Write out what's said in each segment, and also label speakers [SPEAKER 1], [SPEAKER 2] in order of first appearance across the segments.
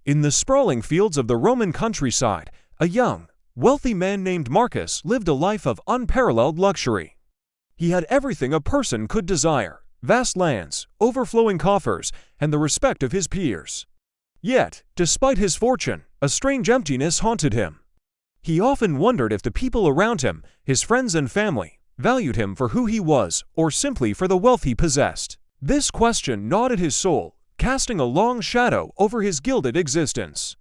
[SPEAKER 1] In the sprawling fields of the Roman countryside, a young, wealthy man named Marcus lived a life of unparalleled luxury. He had everything a person could desire: vast lands, overflowing coffers, and the respect of his peers. Yet, despite his fortune, a strange emptiness haunted him. He often wondered if the people around him, his friends and family, valued him for who he was or simply for the wealth he possessed. This question gnawed at his soul, casting a long shadow over his gilded existence.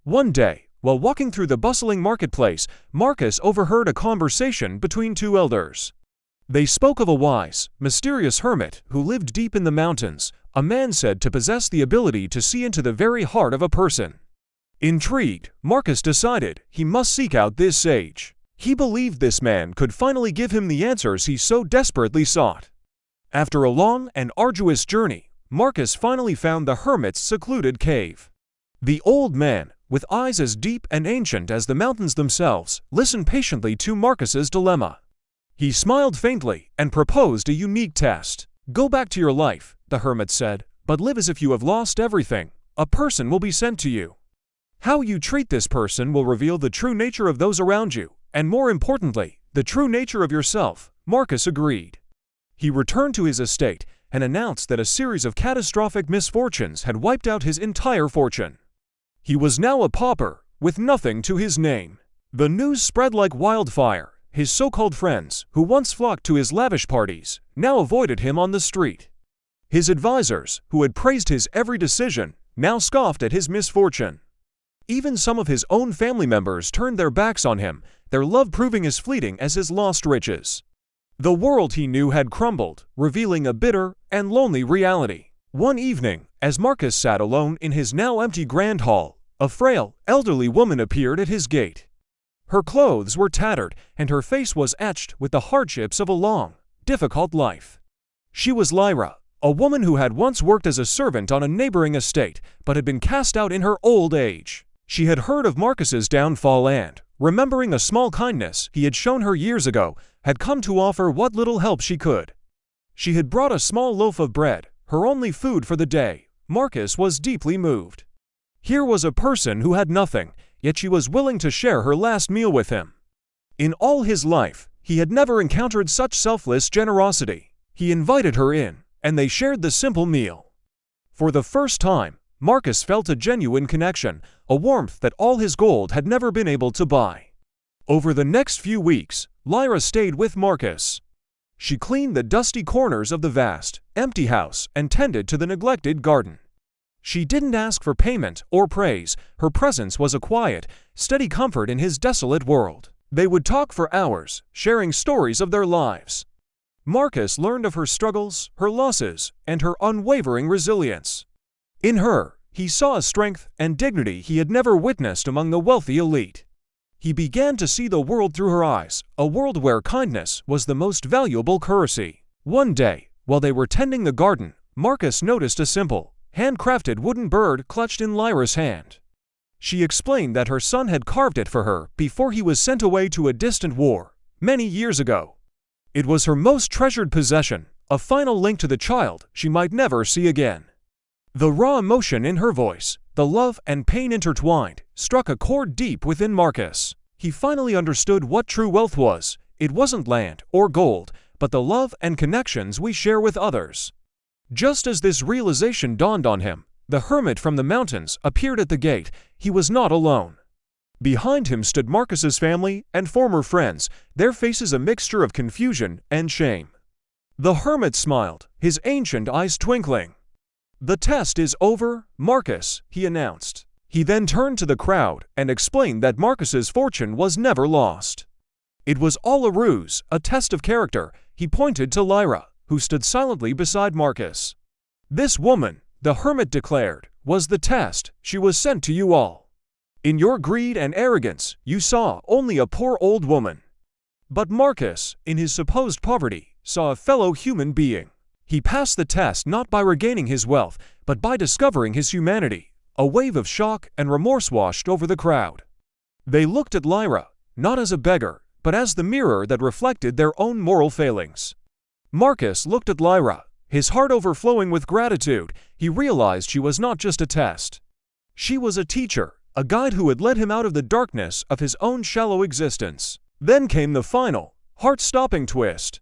[SPEAKER 1] One day, while walking through the bustling marketplace, Marcus overheard a conversation between two elders. They spoke of a wise, mysterious hermit who lived deep in the mountains, a man said to possess the ability to see into the very heart of a person. Intrigued, Marcus decided he must seek out this sage. He believed this man could finally give him the answers he so desperately sought. After a long and arduous journey, Marcus finally found the hermit's secluded cave. The old man, with eyes as deep and ancient as the mountains themselves, listened patiently to Marcus's dilemma. He smiled faintly and proposed a unique test. "Go back to your life," the hermit said, "but live as if you have lost everything. A person will be sent to you. How you treat this person will reveal the true nature of those around you, and more importantly, the true nature of yourself." Marcus agreed. He returned to his estate and announced that a series of catastrophic misfortunes had wiped out his entire fortune. He was now a pauper, with nothing to his name. The news spread like wildfire. His so-called friends, who once flocked to his lavish parties, now avoided him on the street. His advisors, who had praised his every decision, now scoffed at his misfortune. Even some of his own family members turned their backs on him, their love proving as fleeting as his lost riches. The world he knew had crumbled, revealing a bitter and lonely reality. One evening, as Marcus sat alone in his now empty grand hall, a frail, elderly woman appeared at his gate. Her clothes were tattered, and her face was etched with the hardships of a long, difficult life. She was Lyra, a woman who had once worked as a servant on a neighboring estate, but had been cast out in her old age. She had heard of Marcus's downfall and, remembering a small kindness he had shown her years ago, had come to offer what little help she could. She had brought a small loaf of bread, her only food for the day. Marcus was deeply moved. Here was a person who had nothing, yet she was willing to share her last meal with him. In all his life, he had never encountered such selfless generosity. He invited her in, and they shared the simple meal. For the first time, Marcus felt a genuine connection, a warmth that all his gold had never been able to buy. Over the next few weeks, Lyra stayed with Marcus. She cleaned the dusty corners of the vast, empty house and tended to the neglected garden. She didn't ask for payment or praise. Her presence was a quiet, steady comfort in his desolate world. They would talk for hours, sharing stories of their lives. Marcus learned of her struggles, her losses, and her unwavering resilience. In her, he saw a strength and dignity he had never witnessed among the wealthy elite. He began to see the world through her eyes, a world where kindness was the most valuable currency. One day, while they were tending the garden, Marcus noticed a simple, handcrafted wooden bird clutched in Lyra's hand. She explained that her son had carved it for her before he was sent away to a distant war, many years ago. It was her most treasured possession, a final link to the child she might never see again. The raw emotion in her voice, the love and pain intertwined, struck a chord deep within Marcus. He finally understood what true wealth was. It wasn't land or gold, but the love and connections we share with others. Just as this realization dawned on him, the hermit from the mountains appeared at the gate. He was not alone. Behind him stood Marcus's family and former friends, their faces a mixture of confusion and shame. The hermit smiled, his ancient eyes twinkling. "The test is over, Marcus," he announced. He then turned to the crowd and explained that Marcus's fortune was never lost. It was all a ruse, a test of character. He pointed to Lyra, who stood silently beside Marcus. "This woman," the hermit declared, "was the test. She was sent to you all. In your greed and arrogance, you saw only a poor old woman. But Marcus, in his supposed poverty, saw a fellow human being. He passed the test not by regaining his wealth, but by discovering his humanity." A wave of shock and remorse washed over the crowd. They looked at Lyra, not as a beggar, but as the mirror that reflected their own moral failings. Marcus looked at Lyra, his heart overflowing with gratitude. He realized she was not just a test. She was a teacher, a guide who had led him out of the darkness of his own shallow existence. Then came the final, heart-stopping twist.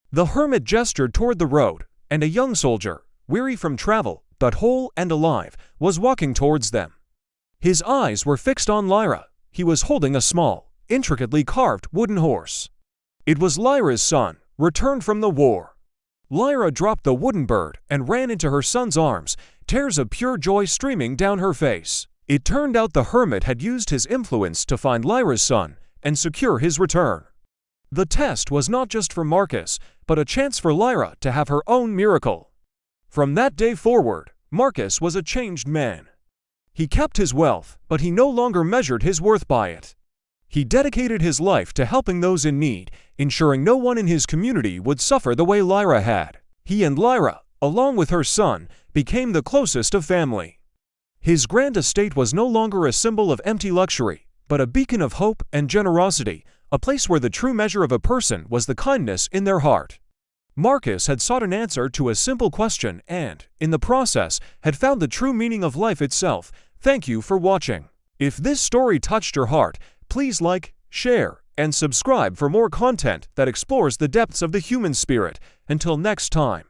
[SPEAKER 1] The hermit gestured toward the road, and a young soldier, weary from travel, but whole and alive, was walking towards them. His eyes were fixed on Lyra. He was holding a small, intricately carved wooden horse. It was Lyra's son, returned from the war. Lyra dropped the wooden bird and ran into her son's arms, tears of pure joy streaming down her face. It turned out the hermit had used his influence to find Lyra's son and secure his return. The test was not just for Marcus, but a chance for Lyra to have her own miracle. From that day forward, Marcus was a changed man. He kept his wealth, but he no longer measured his worth by it. He dedicated his life to helping those in need, ensuring no one in his community would suffer the way Lyra had. He and Lyra, along with her son, became the closest of family. His grand estate was no longer a symbol of empty luxury, but a beacon of hope and generosity, a place where the true measure of a person was the kindness in their heart. Marcus had sought an answer to a simple question and, in the process, had found the true meaning of life itself. Thank you for watching. If this story touched your heart, please like, share, and subscribe for more content that explores the depths of the human spirit. Until next time.